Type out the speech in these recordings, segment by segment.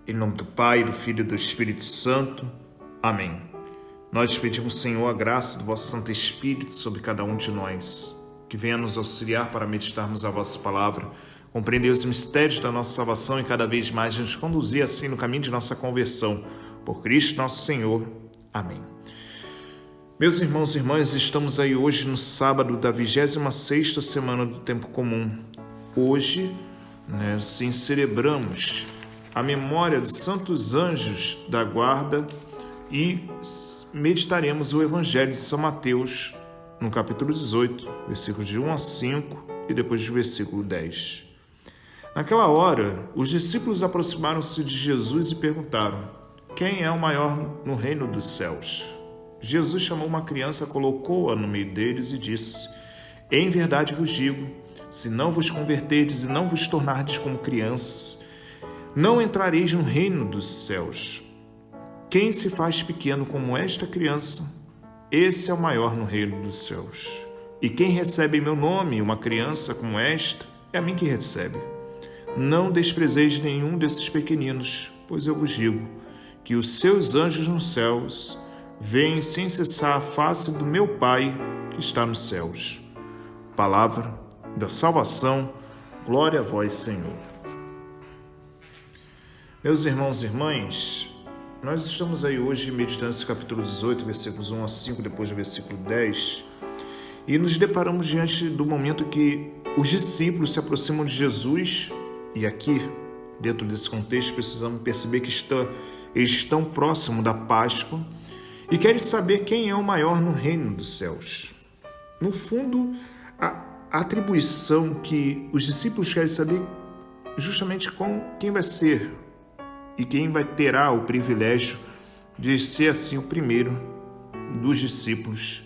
Em nome do Pai, do Filho e do Espírito Santo. Amém. Nós te pedimos, Senhor, a graça do vosso Santo Espírito sobre cada um de nós, que venha nos auxiliar para meditarmos a vossa palavra, compreender os mistérios da nossa salvação e cada vez mais nos conduzir assim no caminho de nossa conversão. Por Cristo nosso Senhor. Amém. Meus irmãos e irmãs, estamos aí hoje no sábado da 26ª semana do Tempo Comum. Hoje, sim, celebramos a memória dos santos anjos da guarda e meditaremos o Evangelho de São Mateus, no capítulo 18, versículos de 1 a 5 e depois do versículo 10. Naquela hora, os discípulos aproximaram-se de Jesus e perguntaram: quem é o maior no reino dos céus? Jesus chamou uma criança, colocou-a no meio deles e disse: em verdade vos digo, se não vos converterdes e não vos tornardes como crianças, não entrareis no reino dos céus. Quem se faz pequeno como esta criança, esse é o maior no reino dos céus. E quem recebe em meu nome uma criança como esta, é a mim que recebe. Não desprezeis nenhum desses pequeninos, pois eu vos digo que os seus anjos nos céus veem sem cessar a face do meu Pai que está nos céus. Palavra da salvação, glória a vós, Senhor. Meus irmãos e irmãs, nós estamos aí hoje meditando esse capítulo 18, versículos 1 a 5, depois do versículo 10, e nos deparamos diante do momento que os discípulos se aproximam de Jesus, e aqui, dentro desse contexto, precisamos perceber que eles estão próximos da Páscoa e querem saber quem é o maior no reino dos céus. No fundo, a atribuição que os discípulos querem saber justamente quem vai ser e quem terá o privilégio de ser assim o primeiro dos discípulos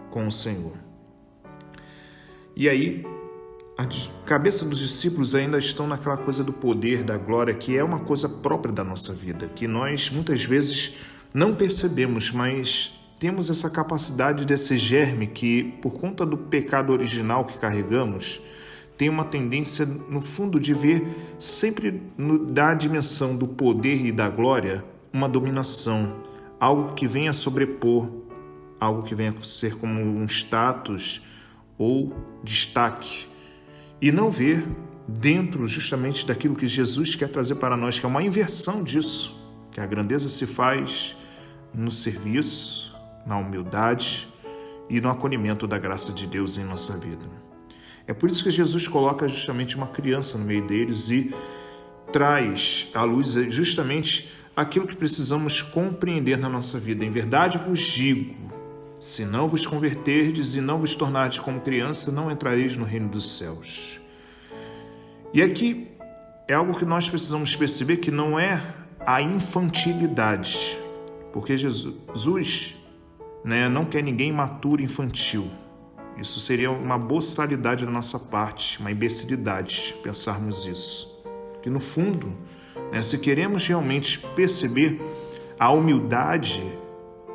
com o Senhor. E aí, a cabeça dos discípulos ainda estão naquela coisa do poder, da glória, que é uma coisa própria da nossa vida, que nós muitas vezes não percebemos, mas temos essa capacidade desse germe que, por conta do pecado original que carregamos, tem uma tendência, no fundo, de ver sempre da dimensão do poder e da glória uma dominação, algo que venha sobrepor, algo que venha ser como um status ou destaque, e não ver dentro justamente daquilo que Jesus quer trazer para nós, que é uma inversão disso, que a grandeza se faz no serviço, na humildade e no acolhimento da graça de Deus em nossa vida. É por isso que Jesus coloca justamente uma criança no meio deles e traz à luz justamente aquilo que precisamos compreender na nossa vida. Em verdade vos digo, se não vos converterdes e não vos tornardes como criança, não entrareis no reino dos céus. E aqui é algo que nós precisamos perceber, que não é a infantilidade, porque Jesus não quer ninguém imaturo, infantil. Isso seria uma boçalidade da nossa parte, uma imbecilidade pensarmos isso. Que no fundo, se queremos realmente perceber a humildade,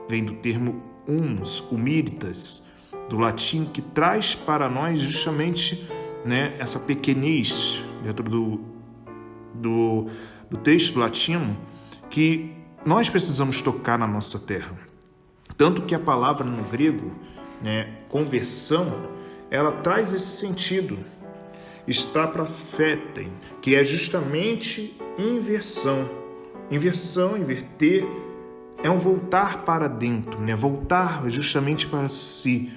vem do termo humus, humilitas, do latim, que traz para nós justamente essa pequenez dentro do texto latino, que nós precisamos tocar na nossa terra. Tanto que a palavra no grego, conversão, ela traz esse sentido, está para fetem, que é justamente inversão. Inversão, inverter, é um voltar para dentro, voltar justamente para si.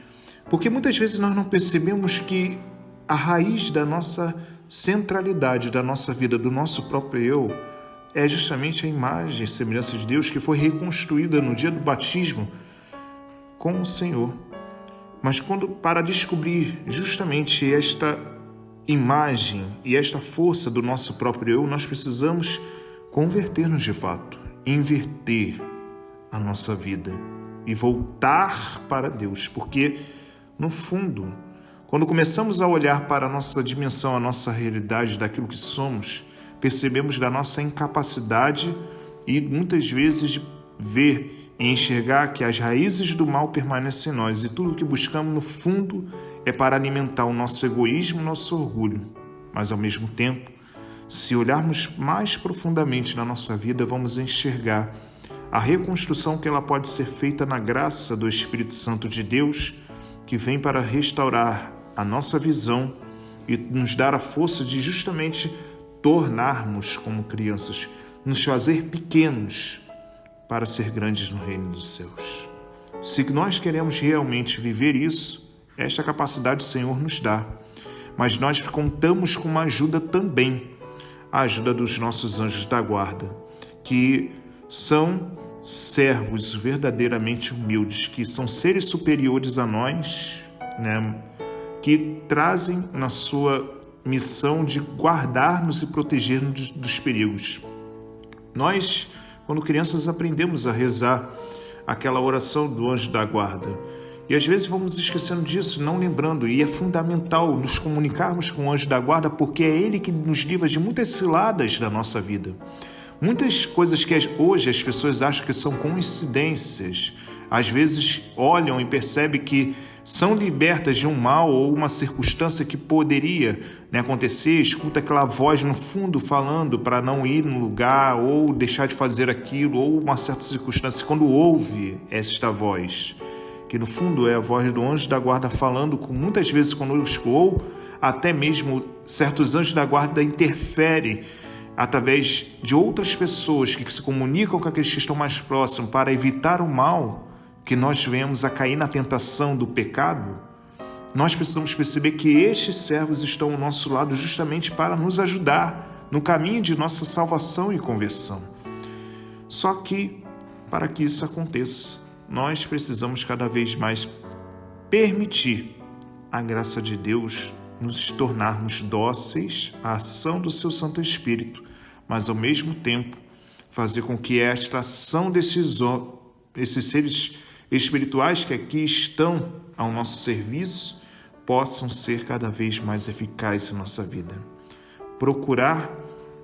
Porque muitas vezes nós não percebemos que a raiz da nossa centralidade, da nossa vida, do nosso próprio eu, é justamente a imagem e semelhança de Deus que foi reconstruída no dia do batismo com o Senhor. Mas para descobrir justamente esta imagem e esta força do nosso próprio eu, nós precisamos converter-nos de fato, inverter a nossa vida e voltar para Deus, porque no fundo, quando começamos a olhar para a nossa dimensão, a nossa realidade, daquilo que somos, percebemos da nossa incapacidade e muitas vezes de ver e enxergar que as raízes do mal permanecem em nós e tudo o que buscamos no fundo é para alimentar o nosso egoísmo, o nosso orgulho, mas ao mesmo tempo se olharmos mais profundamente na nossa vida, vamos enxergar a reconstrução que ela pode ser feita na graça do Espírito Santo de Deus, que vem para restaurar a nossa visão e nos dar a força de justamente tornarmos como crianças, nos fazer pequenos para ser grandes no reino dos céus. Se nós queremos realmente viver isso, esta capacidade o Senhor nos dá. Mas nós contamos com uma ajuda também, a ajuda dos nossos anjos da guarda, que são servos verdadeiramente humildes, que são seres superiores a nós, que trazem na sua missão de guardar-nos e proteger-nos dos perigos. Nós, quando crianças, aprendemos a rezar aquela oração do anjo da guarda. E às vezes vamos esquecendo disso, não lembrando. E é fundamental nos comunicarmos com o anjo da guarda, porque é ele que nos livra de muitas ciladas da nossa vida. Muitas coisas que hoje as pessoas acham que são coincidências, às vezes olham e percebem que são libertas de um mal ou uma circunstância que poderia acontecer, escuta aquela voz no fundo falando para não ir no lugar ou deixar de fazer aquilo, ou uma certa circunstância. Quando ouve esta voz, que no fundo é a voz do anjo da guarda falando, muitas vezes conosco, ou até mesmo certos anjos da guarda interferem através de outras pessoas que se comunicam com aqueles que estão mais próximos para evitar o mal, que nós venhamos a cair na tentação do pecado. Nós precisamos perceber que estes servos estão ao nosso lado justamente para nos ajudar no caminho de nossa salvação e conversão. Só que, para que isso aconteça, nós precisamos cada vez mais permitir a graça de Deus nos tornarmos dóceis à ação do seu Santo Espírito, mas ao mesmo tempo fazer com que esta ação desses seres espirituais que aqui estão ao nosso serviço possam ser cada vez mais eficazes em nossa vida. Procurar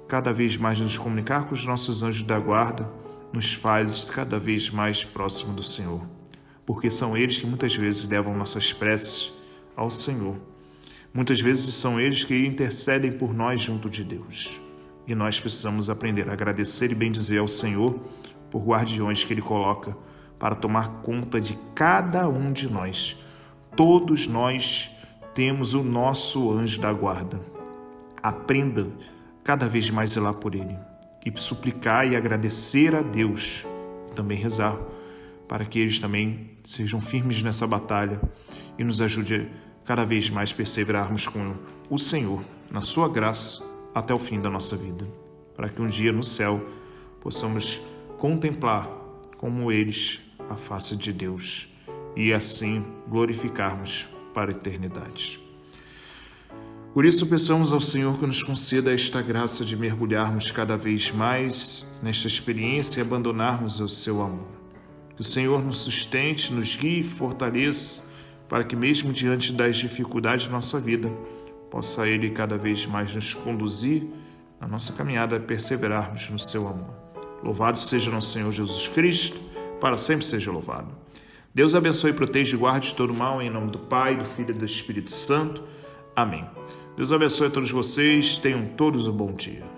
cada vez mais nos comunicar com os nossos anjos da guarda nos faz cada vez mais próximo do Senhor, porque são eles que muitas vezes levam nossas preces ao Senhor. Muitas vezes são eles que intercedem por nós junto de Deus. E nós precisamos aprender a agradecer e bendizer ao Senhor por guardiões que Ele coloca para tomar conta de cada um de nós. Todos nós temos o nosso anjo da guarda. Aprenda cada vez mais a zelar por ele e suplicar e agradecer a Deus. Também rezar para que eles também sejam firmes nessa batalha e nos ajude cada vez mais perseverarmos com o Senhor, na sua graça, até o fim da nossa vida, para que um dia no céu possamos contemplar como eles a face de Deus e assim glorificarmos para a eternidade. Por isso peçamos ao Senhor que nos conceda esta graça de mergulharmos cada vez mais nesta experiência e abandonarmos o seu amor. Que o Senhor nos sustente, nos guie e fortaleça, para que mesmo diante das dificuldades da nossa vida, possa Ele cada vez mais nos conduzir na nossa caminhada a perseverarmos no seu amor. Louvado seja nosso Senhor Jesus Cristo, para sempre seja louvado. Deus abençoe, proteja e guarde de todo mal, em nome do Pai, do Filho e do Espírito Santo. Amém. Deus abençoe a todos vocês, tenham todos um bom dia.